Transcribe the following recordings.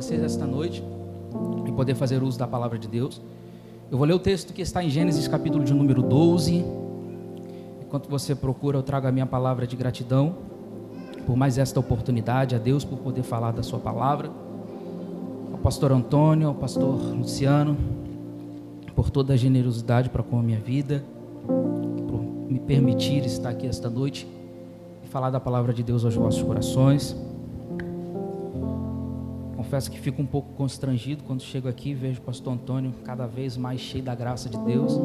Vocês esta noite e poder fazer uso da palavra de Deus. Eu vou ler o texto que está em Gênesis capítulo de número 12. Enquanto você procura, eu trago a minha palavra de gratidão por mais esta oportunidade, a Deus por poder falar da sua palavra, ao pastor Antônio, ao pastor Luciano, por toda a generosidade para com a minha vida, por me permitir estar aqui esta noite e falar da palavra de Deus aos vossos corações. Confesso que fico um pouco constrangido quando chego aqui e vejo o pastor Antônio cada vez mais cheio da graça de Deus.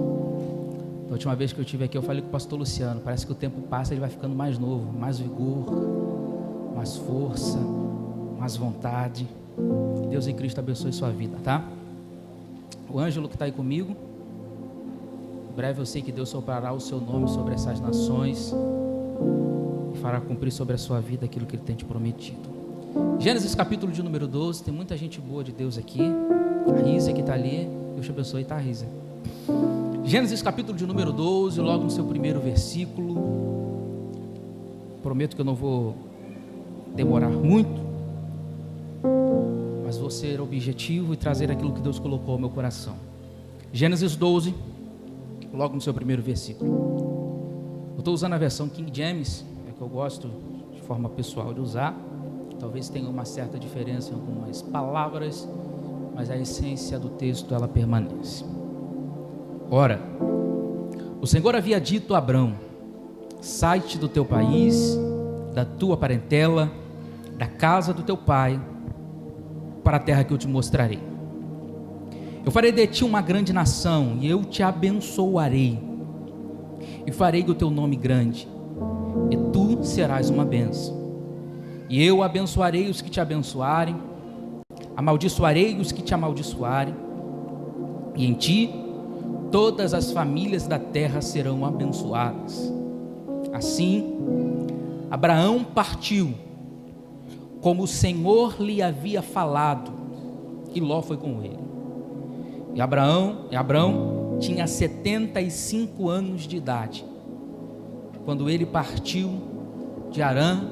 Da última vez que eu estive aqui, eu falei com o pastor Luciano, parece que o tempo passa e ele vai ficando mais novo, mais vigor, mais força, mais vontade. Deus em Cristo abençoe sua vida, tá? O Ângelo que está aí comigo, em breve eu sei que Deus soprará o seu nome sobre essas nações e fará cumprir sobre a sua vida aquilo que Ele tem te prometido. Gênesis capítulo de número 12, tem muita gente boa de Deus aqui. A Risa que está ali, Deus te abençoe, tá, Risa? Gênesis capítulo de número 12, logo no seu primeiro versículo. Prometo que eu não vou demorar muito, mas vou ser objetivo e trazer aquilo que Deus colocou ao meu coração. Gênesis 12, logo no seu primeiro versículo. Eu estou usando a versão King James, é que eu gosto de forma pessoal de usar. Talvez tenha uma certa diferença em algumas palavras, mas a essência do texto ela permanece. Ora, o Senhor havia dito a Abrão: sai-te do teu país, da tua parentela, da casa do teu pai, para a terra que eu te mostrarei. Eu farei de ti uma grande nação, e eu te abençoarei, e farei do teu nome grande, e tu serás uma bênção. E eu abençoarei os que te abençoarem, amaldiçoarei os que te amaldiçoarem, e em ti todas as famílias da terra serão abençoadas. Assim, Abraão partiu, como o Senhor lhe havia falado, e Ló foi com ele. E Abraão tinha 75 anos de idade, quando ele partiu de Harã.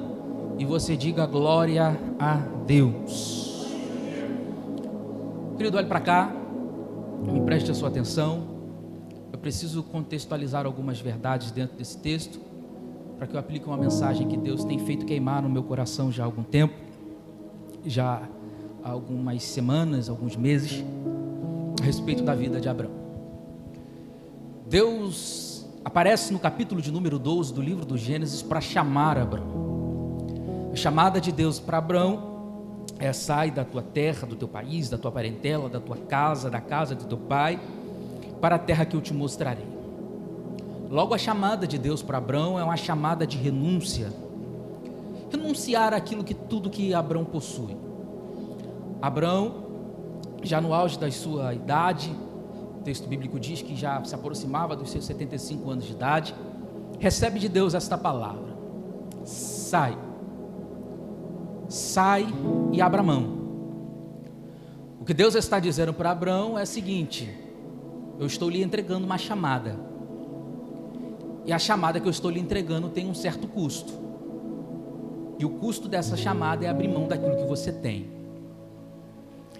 E você diga glória a Deus. Querido, olhe para cá, me preste a sua atenção. Eu preciso contextualizar algumas verdades dentro desse texto, para que eu aplique uma mensagem que Deus tem feito queimar no meu coração já há algum tempo, já há algumas semanas, alguns meses, a respeito da vida de Abraão. Deus aparece no capítulo de número 12 do livro do Gênesis para chamar Abraão. A chamada de Deus para Abraão é: sai da tua terra, do teu país, da tua parentela, da tua casa, da casa do teu pai, para a terra que eu te mostrarei. Logo, a chamada de Deus para Abraão é uma chamada de renúncia. Renunciar àquilo tudo que Abraão possui. Abraão, já no auge da sua idade, o texto bíblico diz que já se aproximava dos seus 75 anos de idade, recebe de Deus esta palavra: sai e abra mão. O que Deus está dizendo para Abraão é o seguinte: eu estou lhe entregando uma chamada, e a chamada que eu estou lhe entregando tem um certo custo, e o custo dessa chamada é abrir mão daquilo que você tem.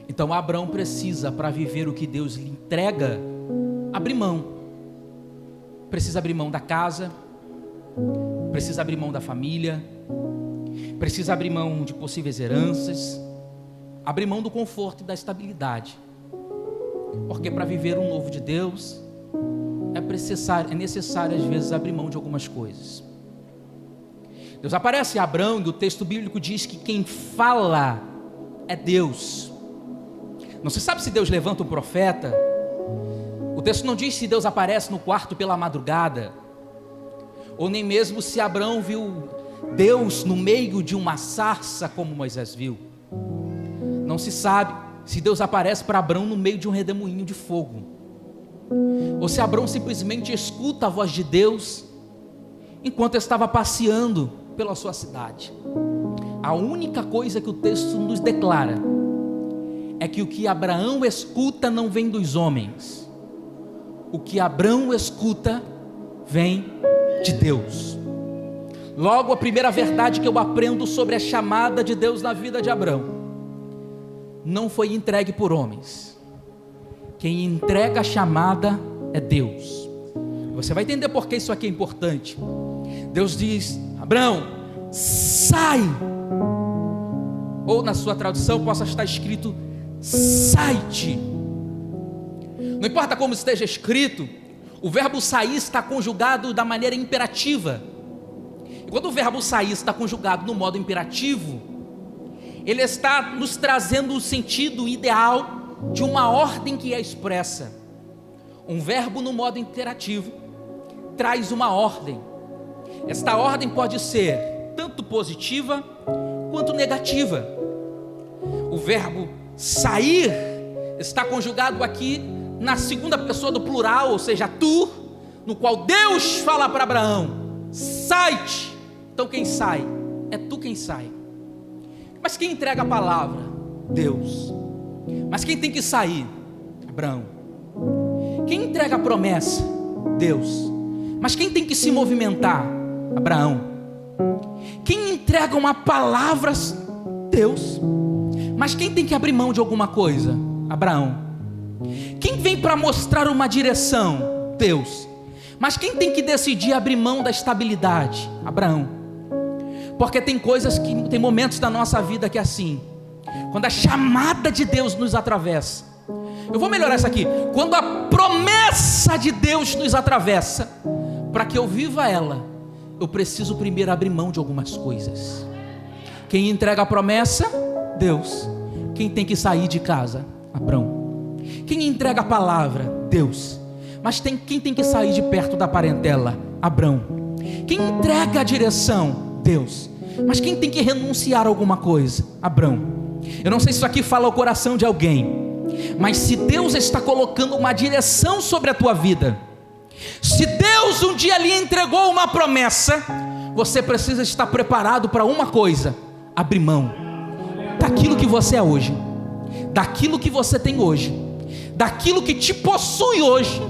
Então Abraão precisa, para viver o que Deus lhe entrega, abrir mão. Precisa abrir mão da casa, precisa abrir mão da família, precisa abrir mão de possíveis heranças, abrir mão do conforto e da estabilidade, porque para viver um novo de Deus é necessário às vezes abrir mão de algumas coisas. Deus aparece a Abraão e o texto bíblico diz que quem fala é Deus. Não se sabe se Deus levanta um profeta. O texto não diz se Deus aparece no quarto pela madrugada, ou nem mesmo se Abraão viu Deus no meio de uma sarça como Moisés viu. Não se sabe se Deus aparece para Abraão no meio de um redemoinho de fogo, ou se Abraão simplesmente escuta a voz de Deus enquanto estava passeando pela sua cidade. A única coisa que o texto nos declara é que o que Abraão escuta não vem dos homens. O que Abraão escuta vem de Deus. Logo, a primeira verdade que eu aprendo sobre a chamada de Deus na vida de Abraão não foi entregue por homens. Quem entrega a chamada é Deus. Você vai entender por que isso aqui é importante. Deus diz: Abraão, sai. Ou na sua tradução possa estar escrito: sai-te. Não importa como esteja escrito, o verbo sair está conjugado da maneira imperativa. E quando o verbo sair está conjugado no modo imperativo, ele está nos trazendo o sentido ideal de uma ordem que é expressa. Um verbo no modo imperativo traz uma ordem. Esta ordem pode ser tanto positiva quanto negativa. O verbo sair está conjugado aqui na segunda pessoa do plural, ou seja, tu, no qual Deus fala para Abraão: sai-te. Então quem sai? É tu quem sai. Mas quem entrega a palavra? Deus. Mas quem tem que sair? Abraão. Quem entrega a promessa? Deus. Mas quem tem que se movimentar? Abraão. Quem entrega uma palavra? Deus. Mas quem tem que abrir mão de alguma coisa? Abraão. Quem vem para mostrar uma direção? Deus. Mas quem tem que decidir abrir mão da estabilidade? Abraão. Porque tem coisas que, tem momentos da nossa vida que é assim, quando a chamada de Deus nos atravessa. Eu vou melhorar isso aqui. Quando a promessa de Deus nos atravessa, para que eu viva ela, eu preciso primeiro abrir mão de algumas coisas. Quem entrega a promessa? Deus. Quem tem que sair de casa? Abraão. Quem entrega a palavra? Deus. Mas quem tem que sair de perto da parentela? Abraão. Quem entrega a direção? Deus. Mas quem tem que renunciar a alguma coisa? Abraão. Eu não sei se isso aqui fala ao coração de alguém, mas se Deus está colocando uma direção sobre a tua vida, se Deus um dia lhe entregou uma promessa, você precisa estar preparado para uma coisa: abrir mão daquilo que você é hoje, daquilo que você tem hoje, daquilo que te possui hoje,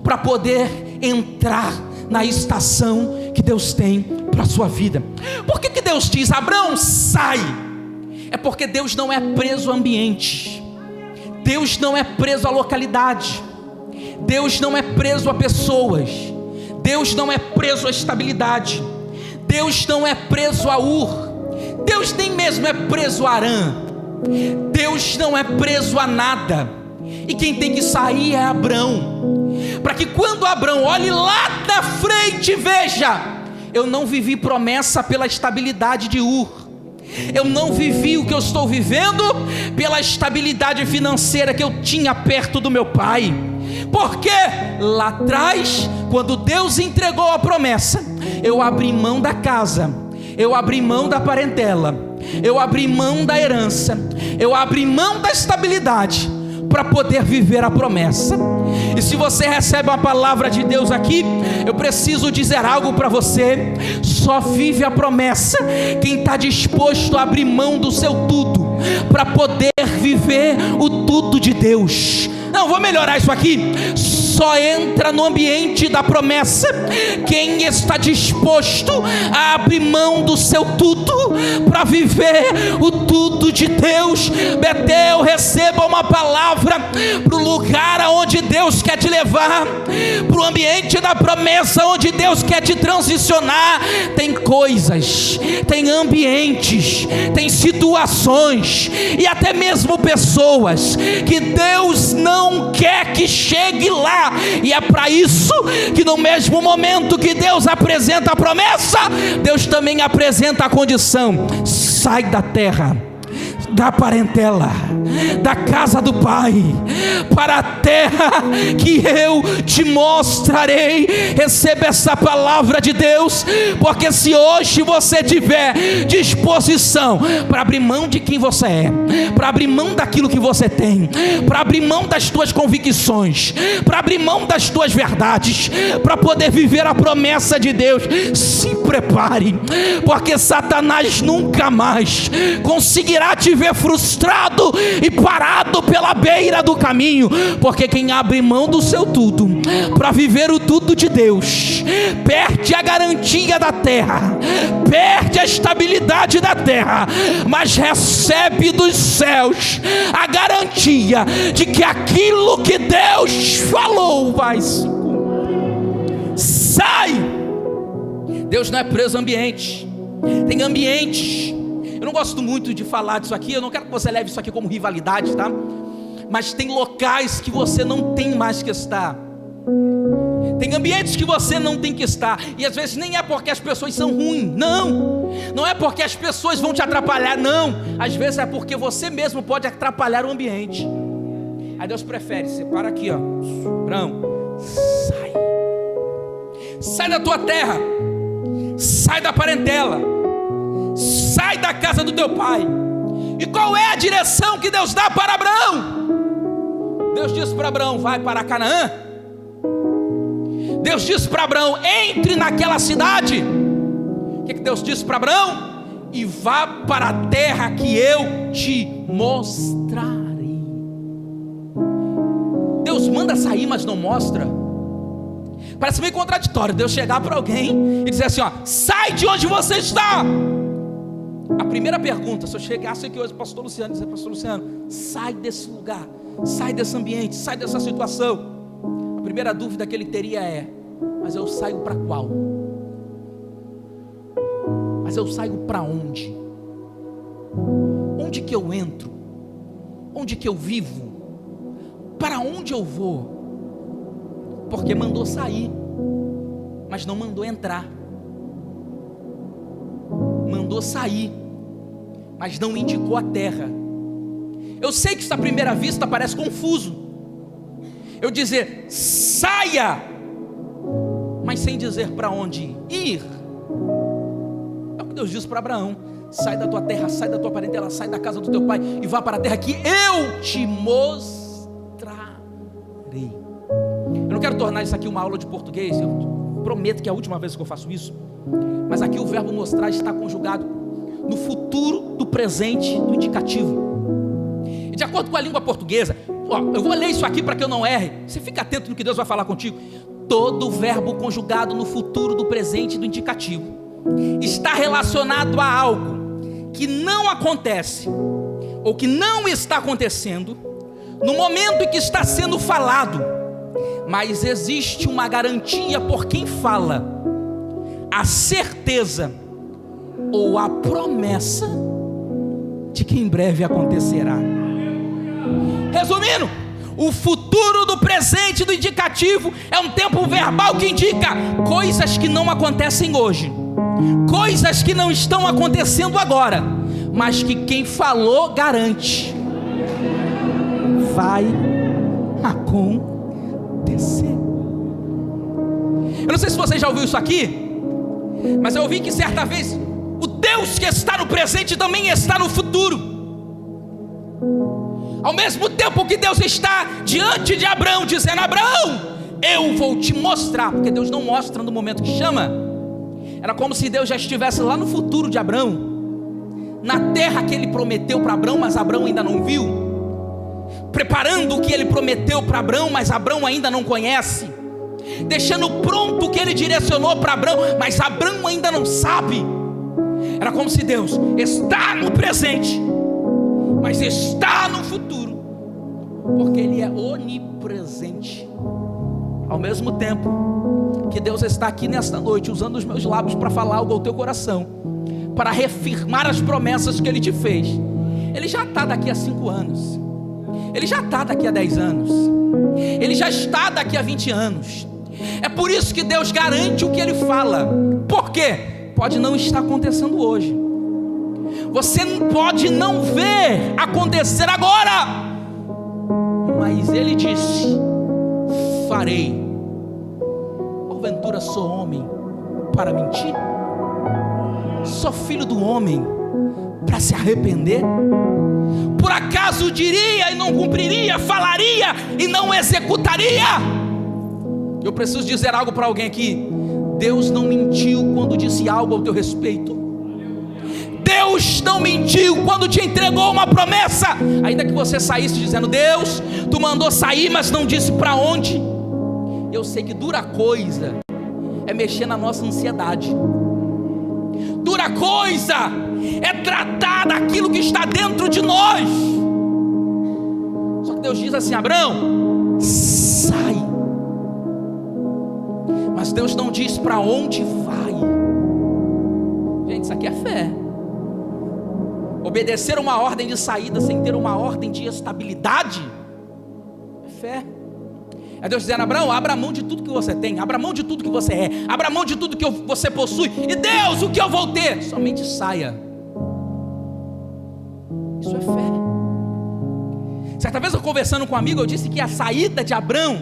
para poder entrar na estação que Deus tem para a sua vida. Por que Deus diz: Abraão, sai? É porque Deus não é preso ao ambiente, Deus não é preso à localidade, Deus não é preso a pessoas, Deus não é preso à estabilidade, Deus não é preso a Ur, Deus nem mesmo é preso a Arã, Deus não é preso a nada. E quem tem que sair é Abraão, para que quando Abraão olhe lá da frente e veja: eu não vivi promessa pela estabilidade de Ur, eu não vivi o que eu estou vivendo pela estabilidade financeira que eu tinha perto do meu pai, porque lá atrás, quando Deus entregou a promessa, eu abri mão da casa, eu abri mão da parentela, eu abri mão da herança, eu abri mão da estabilidade para poder viver a promessa. E se você recebe uma palavra de Deus aqui, eu preciso dizer algo para você: só vive a promessa quem está disposto a abrir mão do seu tudo para poder viver o tudo de Deus. Não, vou melhorar isso aqui. Só entra no ambiente da promessa quem está disposto a abrir mão do seu tudo para viver o tudo de Deus. Betel, receba uma palavra para o lugar aonde Deus quer te levar, para o ambiente da promessa onde Deus quer te transicionar. Tem coisas, tem ambientes, tem situações e até mesmo pessoas que Deus não quer que chegue lá. E é para isso que no mesmo momento que Deus apresenta a promessa, Deus também apresenta a condição: sai da terra, da parentela, da casa do pai, para a terra que eu te mostrarei. Receba essa palavra de Deus, porque se hoje você tiver disposição para abrir mão de quem você é, para abrir mão daquilo que você tem, para abrir mão das tuas convicções, para abrir mão das tuas verdades, para poder viver a promessa de Deus, se prepare, porque Satanás nunca mais conseguirá te ver frustrado e parado pela beira do caminho, porque quem abre mão do seu tudo para viver o tudo de Deus, perde a garantia da terra, perde a estabilidade da terra, mas recebe dos céus a garantia de que aquilo que Deus falou vai se cumprir. Sai! Deus não é preso a ambiente. Tem ambientes, eu não gosto muito de falar disso aqui, eu não quero que você leve isso aqui como rivalidade, tá? Mas tem locais que você não tem mais que estar. Tem ambientes que você não tem que estar. E às vezes nem é porque as pessoas são ruins. Não é porque as pessoas vão te atrapalhar. Não, às vezes é porque você mesmo pode atrapalhar o ambiente. Aí Deus prefere, você para aqui, ó, Abraão, sai da tua terra, sai da parentela, sai da casa do teu pai. E qual é a direção que Deus dá para Abraão? Deus diz para Abraão, vai para Canaã. Deus disse para Abraão, entre naquela cidade. O que Deus disse para Abraão? E vá para a terra que eu te mostrarei. Deus manda sair, mas não mostra. Parece meio contraditório Deus chegar para alguém e dizer assim, ó, sai de onde você está. A primeira pergunta, se eu chegasse aqui hoje, pastor Luciano, dizer, pastor Luciano, sai desse lugar, sai desse ambiente, sai dessa situação. A primeira dúvida que ele teria é, mas eu saio para qual? Mas eu saio para onde? Onde que eu entro? Onde que eu vivo? Para onde eu vou? Porque mandou sair, mas não mandou entrar. Mandou sair, mas não indicou a terra. Eu sei que isso à primeira vista parece confuso. Eu dizer, saia, mas sem dizer para onde ir. É o que Deus disse para Abraão, sai da tua terra, sai da tua parentela, sai da casa do teu pai e vá para a terra que eu te mostrarei. Eu não quero tornar isso aqui uma aula de português, eu prometo que é a última vez que eu faço isso, mas aqui o verbo mostrar está conjugado no futuro, do presente, do indicativo. E de acordo com a língua portuguesa, ó, eu vou ler isso aqui para que eu não erre, você fica atento no que Deus vai falar contigo. Todo verbo conjugado no futuro, do presente e do indicativo está relacionado a algo que não acontece ou que não está acontecendo no momento em que está sendo falado, mas existe uma garantia por quem fala, a certeza ou a promessa de que em breve acontecerá. Resumindo, o futuro do presente e do indicativo é um tempo verbal que indica coisas que não acontecem hoje, coisas que não estão acontecendo agora, mas que quem falou garante, vai acontecer. Eu não sei se você já ouviu isso aqui, mas eu ouvi que certa vez o Deus que está no presente também está no futuro. Ao mesmo tempo que Deus está diante de Abraão, dizendo, Abraão, eu vou te mostrar, porque Deus não mostra no momento que chama. Era como se Deus já estivesse lá no futuro de Abraão, na terra que ele prometeu para Abraão, mas Abraão ainda não viu, preparando o que ele prometeu para Abraão, mas Abraão ainda não conhece, deixando pronto o que ele direcionou para Abraão, mas Abraão ainda não sabe. Era como se Deus está no presente, mas está no futuro, porque Ele é onipresente. Ao mesmo tempo que Deus está aqui nesta noite, usando os meus lábios para falar algo ao teu coração, para reafirmar as promessas que Ele te fez. Ele já está daqui a 5 anos, Ele já está daqui a 10 anos, Ele já está daqui a 20 anos. É por isso que Deus garante o que Ele fala. Por quê? Pode não estar acontecendo hoje, você pode não ver acontecer agora, mas Ele disse, farei. Porventura sou homem para mentir? Sou filho do homem para se arrepender? Por acaso diria e não cumpriria, falaria e não executaria? Eu preciso dizer algo para alguém aqui. Deus não mentiu quando disse algo ao teu respeito. Deus não mentiu quando te entregou uma promessa. Ainda que você saísse dizendo: Deus, tu mandou sair, mas não disse para onde. Eu sei que dura coisa é mexer na nossa ansiedade. Dura coisa é tratar daquilo que está dentro de nós. Só que Deus diz assim: Abraão, sai. Mas Deus não diz para onde vai. Gente, isso aqui é fé. Obedecer uma ordem de saída sem ter uma ordem de estabilidade é fé. É Deus dizendo: Abraão, abra mão de tudo que você tem, abra mão de tudo que você é, abra mão de tudo que você possui. E Deus, o que eu vou ter? Somente saia. Isso é fé. Certa vez eu conversando com um amigo, eu disse que a saída de Abraão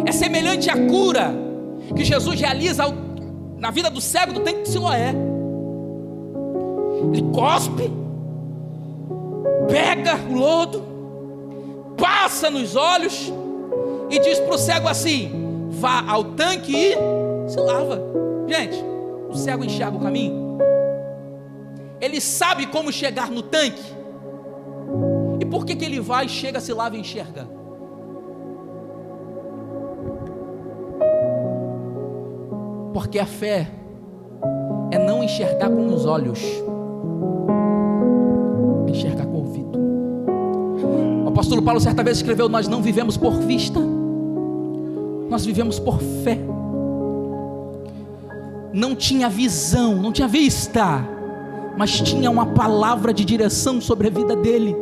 é semelhante à cura que Jesus realiza na vida do cego do tanque de Siloé. Ele cospe, pega o lodo, passa nos olhos e diz para o cego assim: vá ao tanque e se lava. Gente, o cego enxerga o caminho, ele sabe como chegar no tanque. E por que ele vai, chega, se lava e enxerga? Porque a fé é não enxergar com os olhos, é enxergar com o ouvido. O apóstolo Paulo certa vez escreveu: nós não vivemos por vista, nós vivemos por fé. Não tinha visão, não tinha vista, mas tinha uma palavra de direção sobre a vida dele.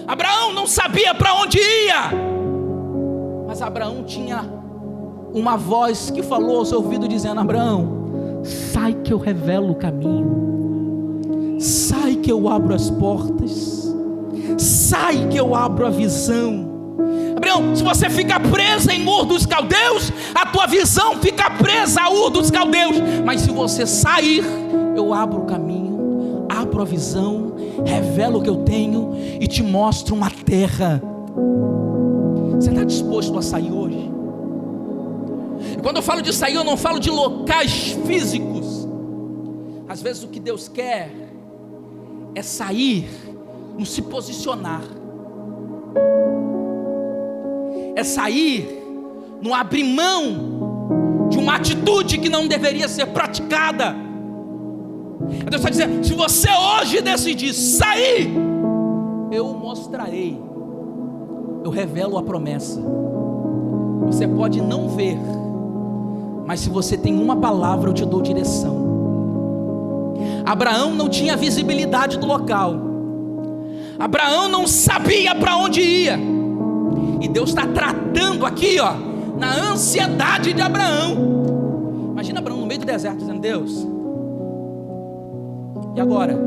Abraão não sabia para onde ia, mas Abraão tinha uma voz que falou ao seu ouvido dizendo: Abraão, sai que eu revelo o caminho, sai que eu abro as portas, sai que eu abro a visão. Abraão, se você fica presa em Ur dos Caldeus, a tua visão fica presa a Ur dos Caldeus. Mas se você sair, eu abro o caminho, abro a visão, revelo o que eu tenho e te mostro uma terra. Você está disposto a sair hoje? E quando eu falo de sair, eu não falo de locais físicos. Às vezes o que Deus quer é sair no se posicionar, é sair no abrir mão de uma atitude que não deveria ser praticada. Deus está dizendo: se você hoje decidir sair, eu mostrarei, eu revelo a promessa. Você pode não ver, mas se você tem uma palavra, eu te dou direção. Abraão não tinha visibilidade do local, Abraão não sabia para onde ia, e Deus está tratando aqui, na ansiedade de Abraão. Imagina Abraão no meio do deserto dizendo: Deus, e agora?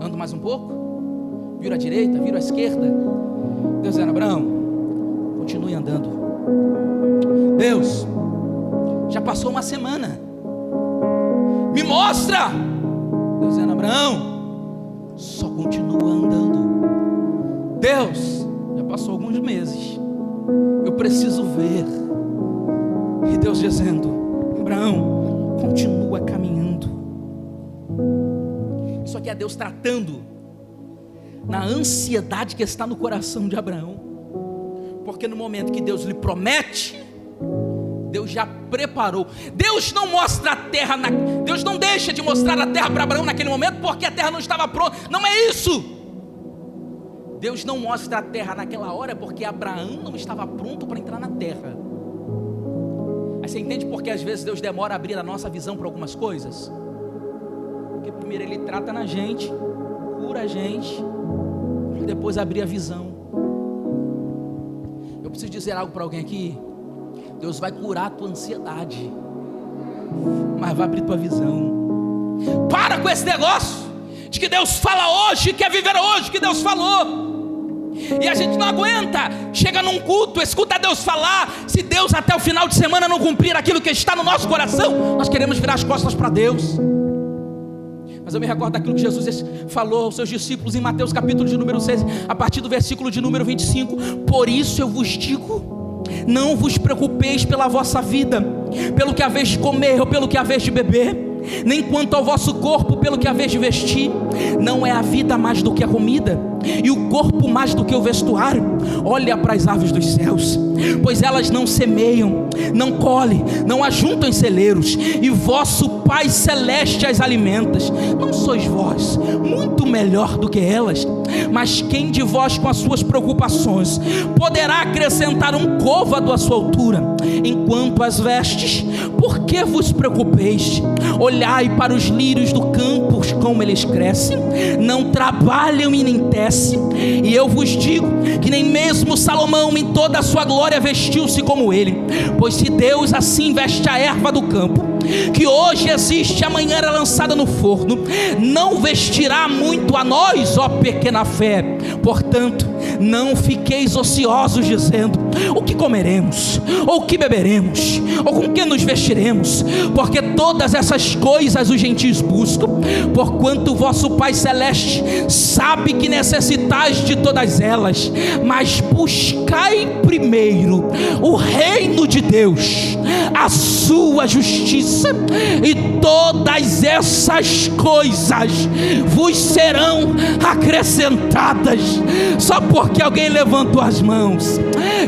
Ando mais um pouco? Viro à direita, viro à esquerda? Deus dizendo: Abraão, continue andando. Deus, já passou uma semana, me mostra. Deus dizendo: Abraão, só continua andando. Deus, já passou alguns meses, eu preciso ver. E Deus dizendo: Abraão, continua caminhando. Isso aqui é Deus tratando na ansiedade que está no coração de Abraão. Porque no momento que Deus lhe promete, Deus já preparou. Deus não mostra a terra, Deus não deixa de mostrar a terra para Abraão naquele momento, porque a terra não estava pronta. Não é isso. Deus não mostra a terra naquela hora, porque Abraão não estava pronto para entrar na terra. Aí você entende porque às vezes Deus demora a abrir a nossa visão para algumas coisas? Porque primeiro Ele trata na gente, cura a gente, para depois abrir a visão. Eu preciso dizer algo para alguém aqui. Deus vai curar a tua ansiedade, mas vai abrir tua visão. Para com esse negócio de que Deus fala hoje, quer viver hoje, que Deus falou. E a gente não aguenta, chega num culto, escuta Deus falar. Se Deus até o final de semana não cumprir aquilo que está no nosso coração, nós queremos virar as costas para Deus. Mas eu me recordo daquilo que Jesus falou aos seus discípulos em Mateus capítulo de número 6, a partir do versículo de número 25. Por isso eu vos digo, não vos preocupeis pela vossa vida, pelo que haveis de comer ou pelo que haveis de beber, nem quanto ao vosso corpo pelo que haveis de vestir. Não é a vida mais do que a comida, e o corpo mais do que o vestuário? Olha para as aves dos céus, pois elas não semeiam, não colhem, não ajuntam em celeiros, e vosso Pai Celeste as alimenta. Não sois vós muito melhor do que elas? Mas quem de vós, com as suas preocupações, poderá acrescentar um côvado à sua altura? Enquanto as vestes, por que vos preocupeis? Olhai para os lírios do campo, como eles crescem, não trabalham e nem tecem, e eu vos digo que nem mesmo Salomão em toda a sua glória vestiu-se como ele. Pois se Deus assim veste a erva do campo, que hoje existe, amanhã era lançada no forno, não vestirá muito a nós, ó pequena fé. Portanto, não fiqueis ociosos dizendo: o que comeremos, ou o que beberemos, ou com que nos vestiremos? Porque todas essas coisas os gentios buscam, porquanto o vosso Pai Celeste sabe que necessitais de todas elas. Mas buscai primeiro o reino de Deus, a sua justiça, e todas essas coisas vos serão acrescentadas. Só porque alguém levantou as mãos,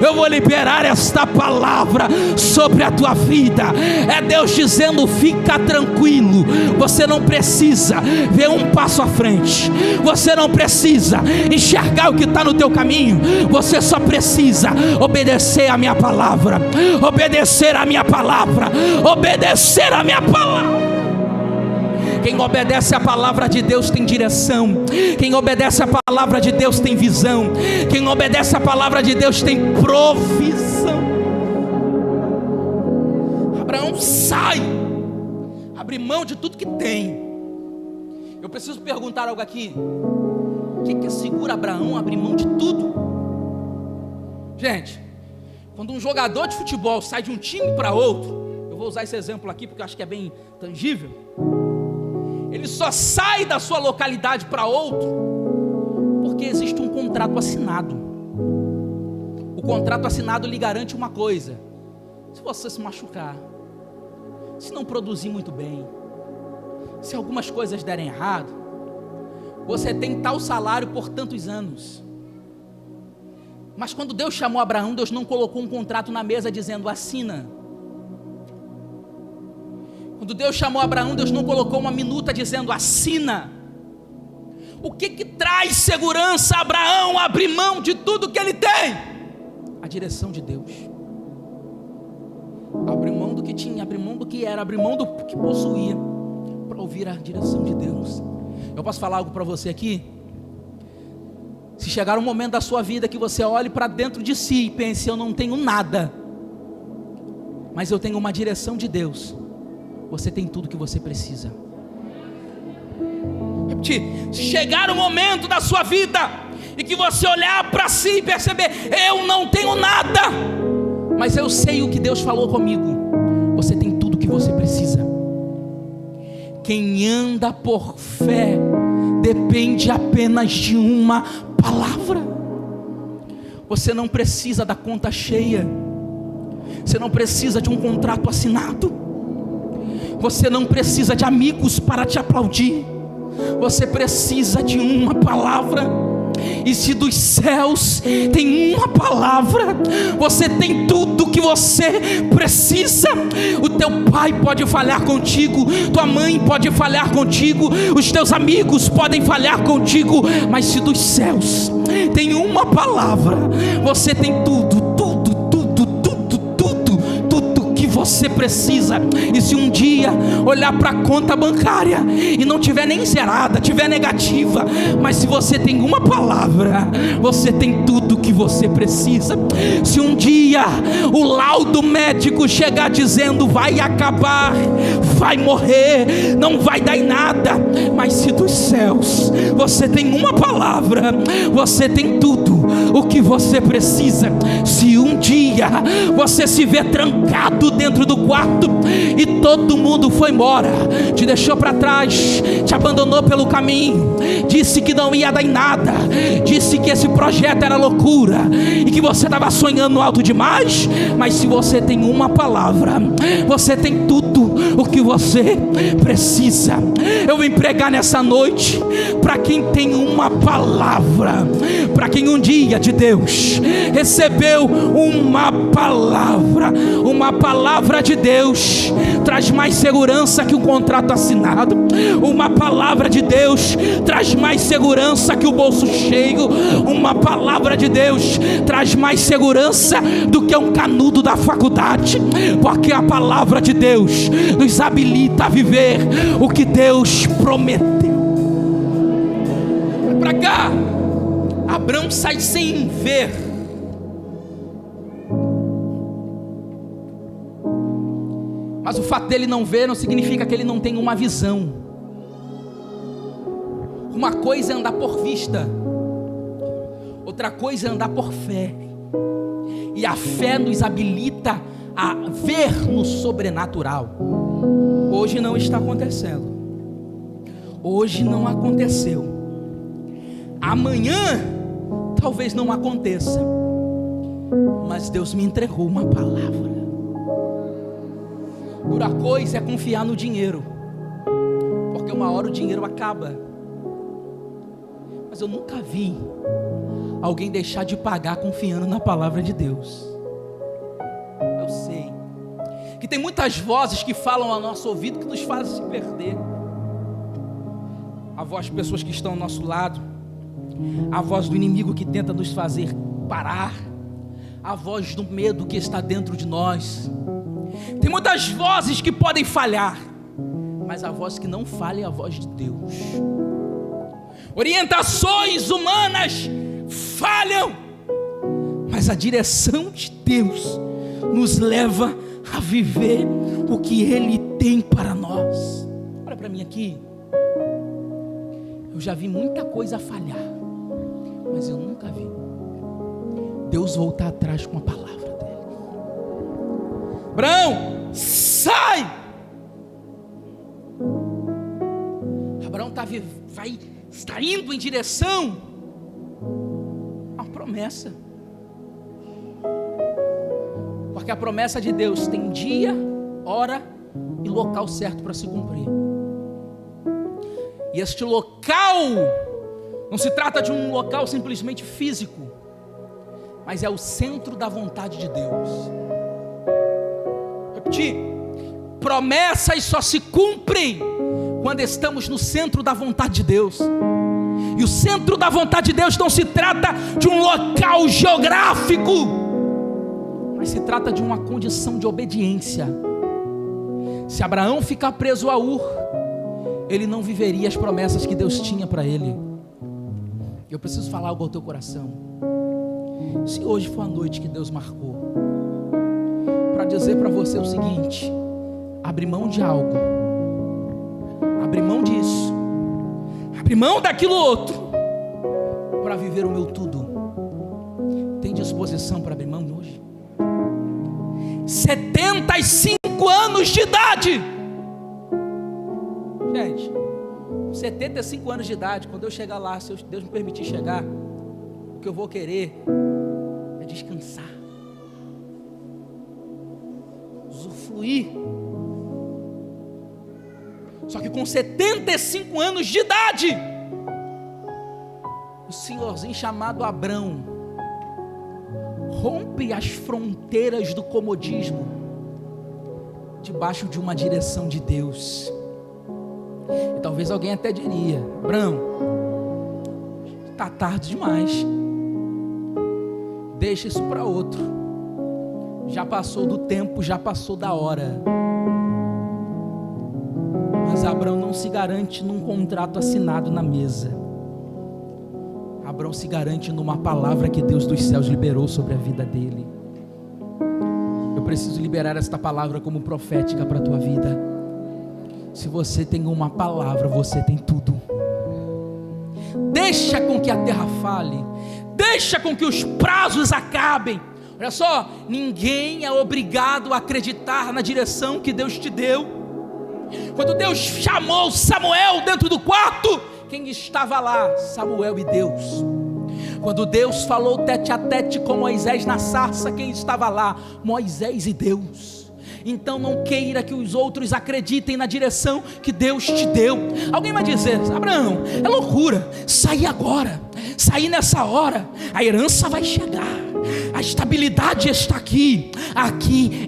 eu vou liberar esta palavra sobre a tua vida. É Deus dizendo: fica tranquilo, você não precisa ver um passo à frente, você não precisa enxergar o que está no teu caminho, você só precisa obedecer a minha palavra, obedecer a minha palavra, obedecer a minha palavra. Quem obedece a palavra de Deus tem direção. Quem obedece a palavra de Deus tem visão. Quem obedece a palavra de Deus tem provisão. Abraão sai, abre mão de tudo que tem. Eu preciso perguntar algo aqui: o que segura Abraão a abrir mão de tudo? Gente, quando um jogador de futebol sai de um time para outro, eu vou usar esse exemplo aqui porque eu acho que é bem tangível. Ele só sai da sua localidade para outro porque existe um contrato assinado. O contrato assinado lhe garante uma coisa: se você se machucar, se não produzir muito bem, se algumas coisas derem errado, você tem tal salário por tantos anos. Mas quando Deus chamou Abraão, Deus não colocou um contrato na mesa dizendo: assina. Quando Deus chamou Abraão, Deus não colocou uma minuta dizendo: assina. O que traz segurança a Abraão a abrir mão de tudo que ele tem? A direção de Deus. Abrir mão do que tinha, abrir mão do que era, abrir mão do que possuía, para ouvir a direção de Deus. Eu posso falar algo para você aqui? Se chegar um momento da sua vida que você olhe para dentro de si e pense: eu não tenho nada, mas eu tenho uma direção de Deus, você tem tudo que você precisa. Repetir: se chegar um momento da sua vida e que você olhar para si e perceber: eu não tenho nada, mas eu sei o que Deus falou comigo, você tem tudo que você precisa. Quem anda por fé depende apenas de uma palavra. Você não precisa da conta cheia, você não precisa de um contrato assinado, você não precisa de amigos para te aplaudir, você precisa de uma palavra. E se dos céus tem uma palavra, você tem tudo que você precisa. O teu pai pode falhar contigo, tua mãe pode falhar contigo, os teus amigos podem falhar contigo, mas se dos céus tem uma palavra, você tem tudo que você precisa. E se um dia olhar para a conta bancária e não tiver nem zerada, tiver negativa, mas se você tem uma palavra, você tem tudo que você precisa. Se um dia o laudo médico chegar dizendo: vai acabar, vai morrer, não vai dar em nada, mas se dos céus você tem uma palavra, você tem tudo o que você precisa. Se um dia você se vê trancado dentro do quarto e todo mundo foi embora, te deixou para trás, te abandonou pelo caminho, disse que não ia dar em nada, disse que esse projeto era loucura e que você estava sonhando alto demais, mas se você tem uma palavra, você tem tudo o que você precisa. Eu vim pregar nessa noite para quem tem uma palavra, para quem um dia de Deus recebeu uma palavra de Deus traz mais segurança que um contrato assinado. Uma palavra de Deus traz mais segurança que o bolso cheio. Uma palavra de Deus traz mais segurança do que um canudo da faculdade, porque a palavra de Deus nos habilita a viver o que Deus prometeu. Para cá, Abrão sai sem ver. Mas o fato dele não ver não significa que ele não tem uma visão. Uma coisa é andar por vista, outra coisa é andar por fé. E a fé nos habilita a ver no sobrenatural. Hoje não está acontecendo. Hoje não aconteceu. Amanhã talvez não aconteça. Mas Deus me entregou uma palavra. Dura coisa é confiar no dinheiro, porque uma hora o dinheiro acaba. Mas eu nunca vi alguém deixar de pagar confiando na palavra de Deus. Eu sei que tem muitas vozes que falam ao nosso ouvido que nos fazem se perder. A voz de pessoas que estão ao nosso lado, a voz do inimigo que tenta nos fazer parar, a voz do medo que está dentro de nós. Tem muitas vozes que podem falhar, mas a voz que não falha é a voz de Deus. Orientações humanas falham, mas a direção de Deus nos leva a viver o que Ele tem para nós. Olha para mim aqui. Eu já vi muita coisa falhar, mas eu nunca vi Deus voltar atrás com a palavra dele. Abraão, sai! Abraão está indo em direção a uma promessa, porque a promessa de Deus tem dia, hora e local certo para se cumprir. E este local não se trata de um local simplesmente físico, mas é o centro da vontade de Deus. Repetir: promessas só se cumprem quando estamos no centro da vontade de Deus. E o centro da vontade de Deus não se trata de um local geográfico, mas se trata de uma condição de obediência. Se Abraão ficar preso a Ur, ele não viveria as promessas que Deus tinha para ele. Eu preciso falar algo ao teu coração. Se hoje for a noite que Deus marcou para dizer para você o seguinte: abre mão de algo, abre mão disso, abre mão daquilo outro, para viver o meu tudo. Tem disposição para abrir mão hoje? 75 anos de idade. Gente, 75 anos de idade, quando eu chegar lá, se Deus me permitir chegar, o que eu vou querer é descansar, usufruir. Só que com 75 anos de idade, o senhorzinho chamado Abrão rompe as fronteiras do comodismo debaixo de uma direção de Deus. E talvez alguém até diria: Abrão, está tarde demais, deixa isso para outro, já passou do tempo, já passou da hora. Mas Abrão não se garante num contrato assinado na mesa. Abrão se garante numa palavra que Deus dos céus liberou sobre a vida dele. Eu preciso liberar esta palavra como profética para a tua vida. Se você tem uma palavra, você tem tudo. Deixa com que a terra fale, deixa com que os prazos acabem. Olha só, ninguém é obrigado a acreditar na direção que Deus te deu. Quando Deus chamou Samuel dentro do quarto, quem estava lá? Samuel e Deus. Quando Deus falou tete a tete com Moisés na sarça, quem estava lá? Moisés e Deus. então não queira que os outros acreditem na direção que Deus te deu. Alguém vai dizer: Abraão, é loucura, sair agora, sair nessa hora, a herança vai chegar, a estabilidade está aqui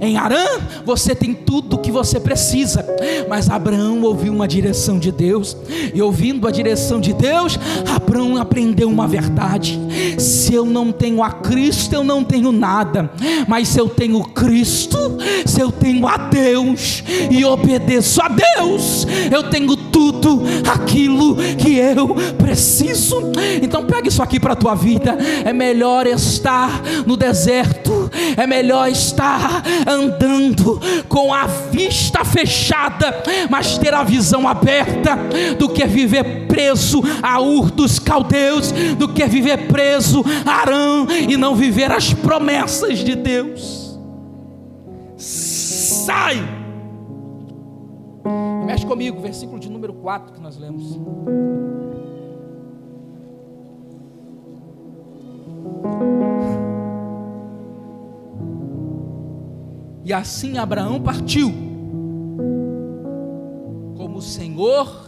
em Harã, você tem tudo o que você precisa. Mas Abraão ouviu uma direção de Deus, e ouvindo a direção de Deus, Abraão aprendeu uma verdade: se eu não tenho a Cristo, eu não tenho nada, mas se eu tenho Cristo, se eu tenho a Deus e obedeço a Deus, eu tenho tudo aquilo que eu preciso. Então pega isso aqui para a tua vida. É melhor estar no deserto, é melhor estar andando com a vista fechada, mas ter a visão aberta, do que viver preso a Ur dos Caldeus, do que viver preso a Harã e não viver as promessas de Deus. Sai! Mexe comigo, versículo de número 4 que nós lemos. E assim Abraão partiu, como o Senhor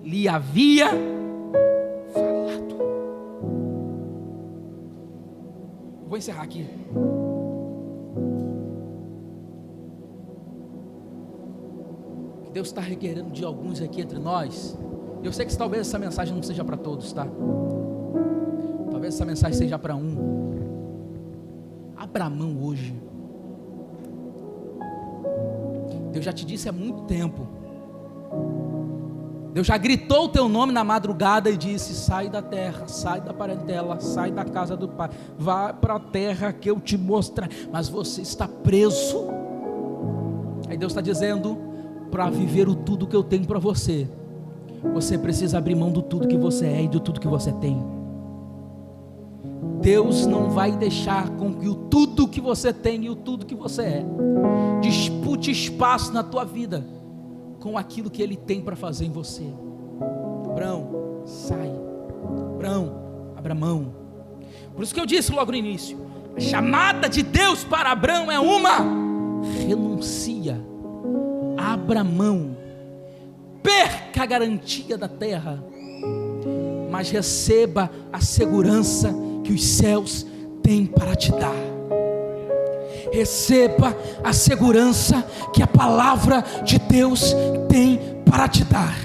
lhe havia falado. Vou encerrar aqui. Deus está requerendo de alguns aqui entre nós. Eu sei que talvez essa mensagem não seja para todos, tá? Talvez essa mensagem seja para um. Abra a mão hoje. Deus já te disse há muito tempo. Deus já gritou o teu nome na madrugada e disse: sai da terra, sai da parentela, sai da casa do pai, vá para a terra que eu te mostrarei. Mas você está preso. Aí Deus está dizendo: para viver o tudo que eu tenho para você, você precisa abrir mão do tudo que você é e do tudo que você tem. Deus não vai deixar com que o tudo que você tem e o tudo que você é dispute espaço na tua vida com aquilo que Ele tem para fazer em você. Abraão, sai. Abraão, abra mão. Por isso que eu disse logo no início, a chamada de Deus para Abraão é uma: renuncia, abra mão, perca a garantia da terra, mas receba a segurança que os céus têm para te dar. Receba a segurança que a palavra de Deus tem para te dar.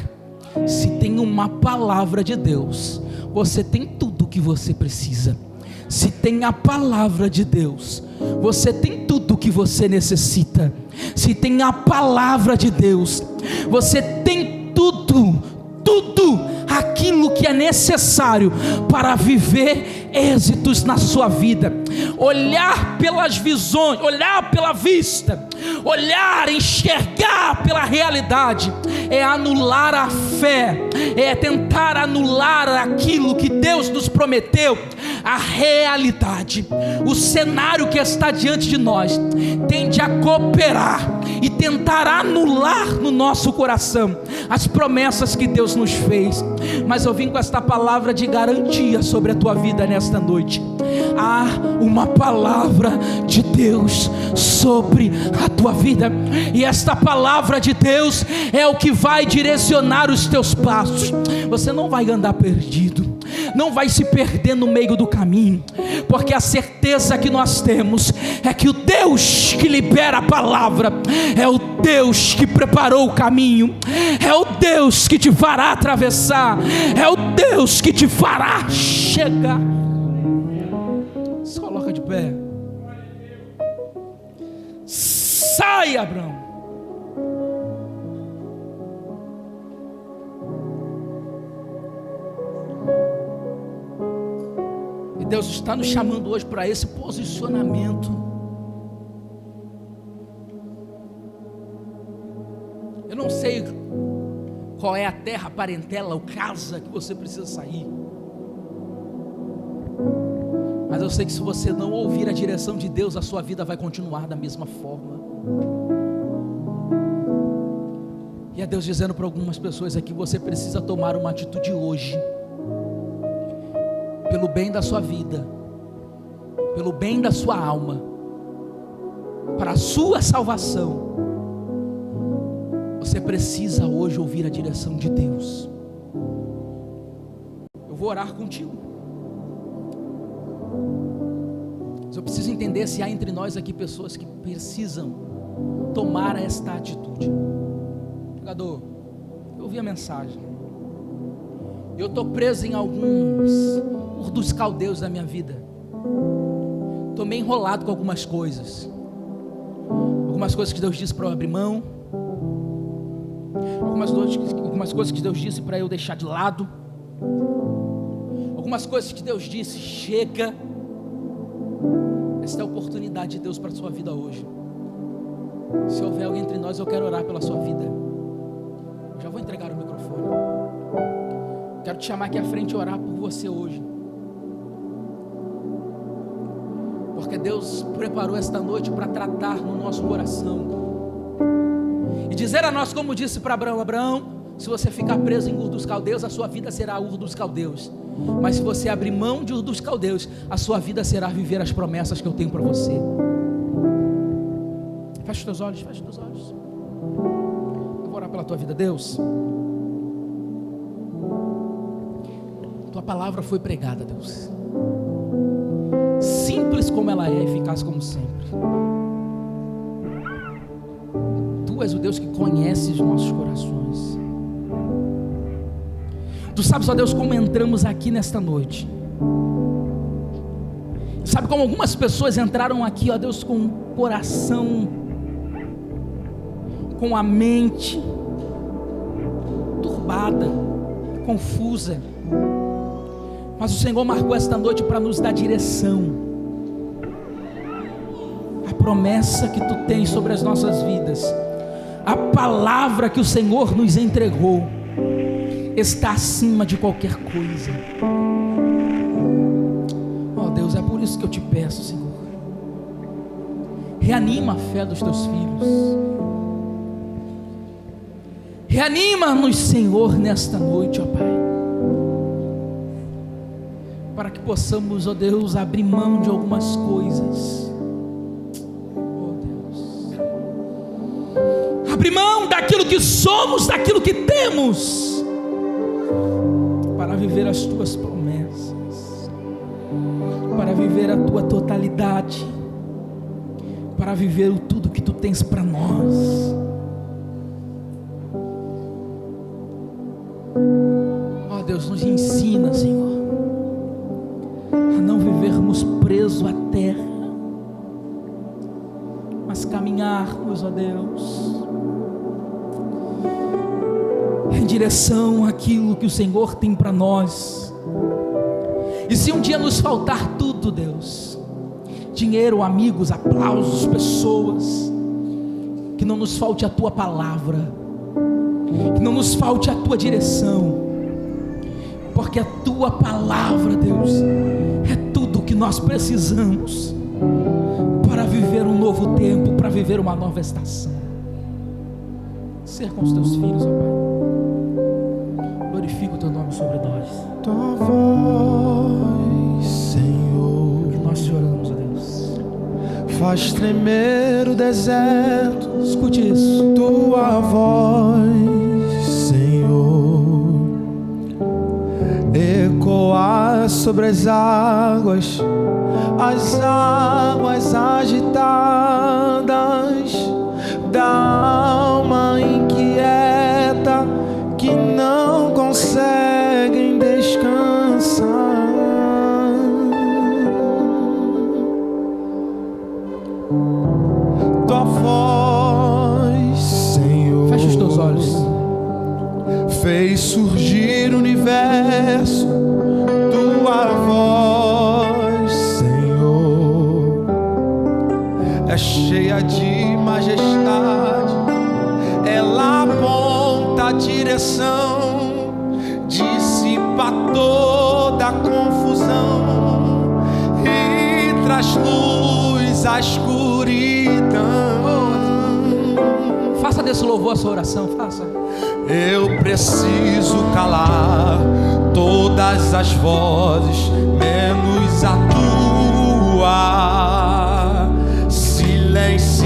Se tem uma palavra de Deus, você tem tudo o que você precisa. Se tem a palavra de Deus, você tem tudo o que você necessita. Se tem a palavra de Deus, você tem tudo aquilo que é necessário para viver êxitos na sua vida. Olhar pelas visões, olhar pela vista, olhar, enxergar pela realidade, é anular a fé, é tentar anular aquilo que Deus nos prometeu. A realidade, o cenário que está diante de nós, tende a cooperar e tentar anular no nosso coração as promessas que Deus nos fez. Mas eu vim com esta palavra de garantia sobre a tua vida nesta noite. Há uma palavra de Deus sobre a tua vida, e esta palavra de Deus é o que vai direcionar os teus passos. Você não vai andar perdido, não vai se perder no meio do caminho, porque a certeza que nós temos é que o Deus que libera a palavra é o Deus que preparou o caminho, é o Deus que te fará atravessar, é o Deus que te fará chegar. Se coloca de pé. Sai, Abraão. E Deus está nos chamando hoje para esse posicionamento. Eu não sei qual é a terra, a parentela, ou casa que você precisa sair, mas eu sei que se você não ouvir a direção de Deus, a sua vida vai continuar da mesma forma. E é Deus dizendo para algumas pessoas aqui: você precisa tomar uma atitude hoje, pelo bem da sua vida, pelo bem da sua alma, para a sua salvação, você precisa hoje ouvir a direção de Deus. Eu vou orar contigo, mas eu preciso entender se há entre nós aqui pessoas que precisam tomar esta atitude. Pregador, eu ouvi a mensagem, eu estou preso em alguns dos caldeus da minha vida, estou meio enrolado com algumas coisas que Deus disse para eu abrir mão, algumas coisas que Deus disse para eu deixar de lado, algumas coisas que Deus disse, chega. Esta é a oportunidade de Deus para a sua vida hoje. Se houver alguém entre nós, eu quero orar pela sua vida. Eu já vou entregar o microfone. Quero te chamar aqui à frente e orar por você hoje, porque Deus preparou esta noite para tratar no nosso coração e dizer a nós, como disse para Abraão: Abraão, se você ficar preso em Ur dos Caldeus, a sua vida será Ur dos Caldeus, mas se você abrir mão de Ur dos Caldeus, a sua vida será viver as promessas que eu tenho para você. Fecha os teus olhos, fecha os teus olhos. Eu vou orar pela tua vida. Deus, tua palavra foi pregada, Deus, simples como ela é, eficaz como sempre. Tu és o Deus que conhece os nossos corações. Tu sabes, ó Deus, como entramos aqui nesta noite. Sabe como algumas pessoas entraram aqui, ó Deus, com o coração, com a mente turbada, confusa, mas o Senhor marcou esta noite para nos dar direção. A promessa que Tu tens sobre as nossas vidas, a palavra que o Senhor nos entregou, está acima de qualquer coisa. Oh Deus, é por isso que eu te peço, Senhor, reanima a fé dos Teus filhos, reanima-nos, Senhor, nesta noite, ó Pai, para que possamos, ó Deus, abrir mão de algumas coisas. Oh Deus, abrir mão daquilo que somos, daquilo que temos, para viver as Tuas promessas, para viver a Tua totalidade, para viver o tudo que Tu tens para nós. Ó Deus, nos ensina, Senhor, a não vivermos presos à terra, mas caminharmos, ó Deus, em direção àquilo que o Senhor tem para nós. E se um dia nos faltar tudo, Deus, dinheiro, amigos, aplausos, pessoas, que não nos falte a Tua palavra, que não nos falte a Tua direção, porque a Tua palavra, Deus, é tudo o que nós precisamos para viver um novo tempo, para viver uma nova estação. Ser com os Teus filhos, ó Pai, glorifica o Teu nome sobre nós. Tua voz, Senhor, Que nós te oramos, ó Deus, faz tremer o deserto. Escute isso. Tua voz, Senhor, ecoa sobre as águas agitadas da alma inquieta que não conseguem descansar. Tua voz, Senhor, Fecha os teus olhos. fez surgir o universo. Tua voz, Senhor, é cheia de majestade. Ela aponta a direção, dissipa toda a confusão e traz luz à escuridão. Faça desse louvor a sua oração, faça. Eu preciso calar todas as vozes, menos a tua. Silencia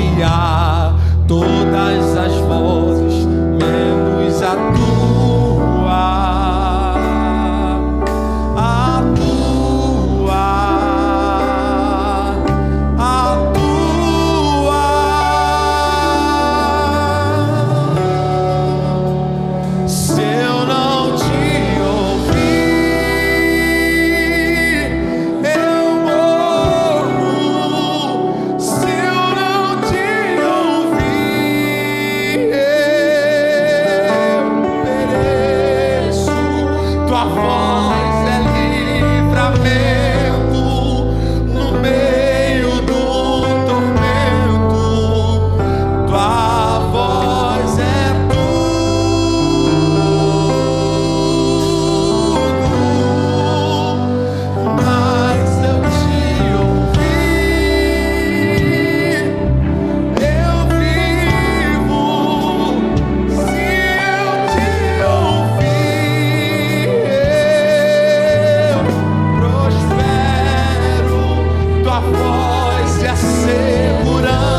voz é a segurança,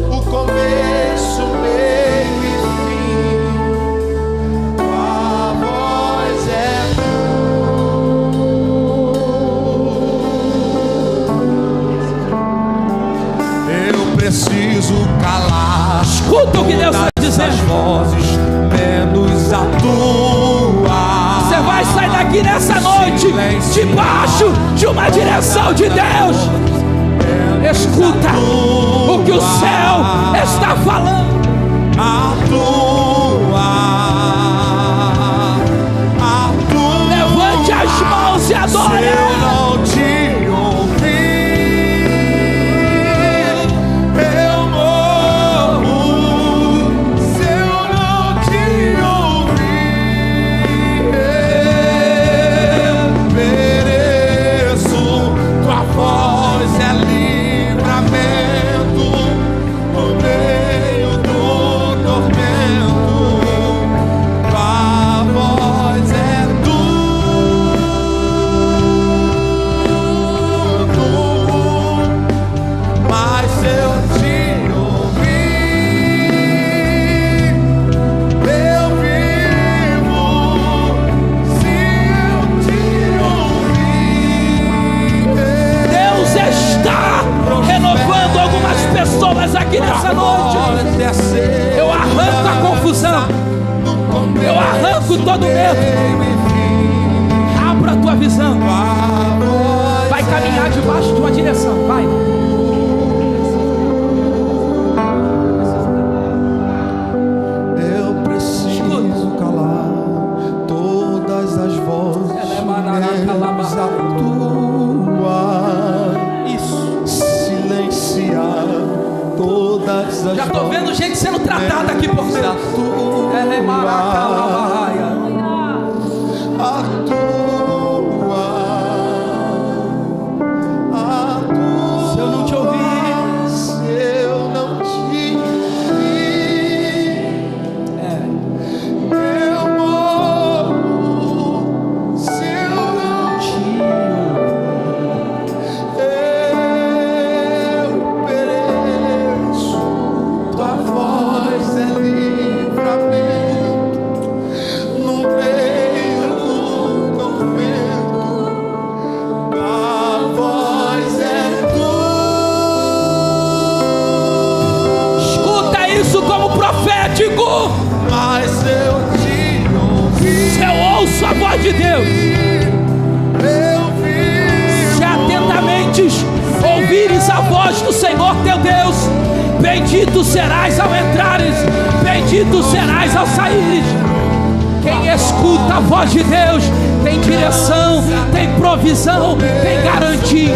o começo, meio e fim. Tua voz é eu preciso calar. Escuta o que Deus está dizendo. As vozes, menos a tua. Você vai sair daqui nessa noite debaixo de uma direção de Deus. Escuta o que o céu está falando. A tua. Levante as mãos e adore. Se eu não te ouvir, eu morro. Se eu não te ouvir, eu pereço. Tua voz é livramento no meio do tormento. Tua voz é mas eu te ouvir, eu vivo. Se eu te ouvir, Deus está renovando algumas pessoas aqui nessa noite. Eu arranco a confusão. Eu arranco todo medo. Abra a tua visão. Vai caminhar debaixo de uma direção. Vai. Eu preciso calar todas as vozes, menos a tua. Isso. Silenciar todas as Já estou vendo gente sendo tratada aqui por Deus. a tua. Se eu não te ouvir, Se eu não te ouvir, eu morro. Se eu não te ouvir, eu pereço. Tua voz é livramento no meio do tormento. Tua voz é escuta isso como profético. mas eu te ouvi, Se eu ouço a voz de Deus, eu vi. se atentamente ouvires a voz do Senhor teu Deus, bendito serás ao entrares, bendito serás ao saíres. Quem escuta a voz de Deus tem direção, tem provisão, tem garantia.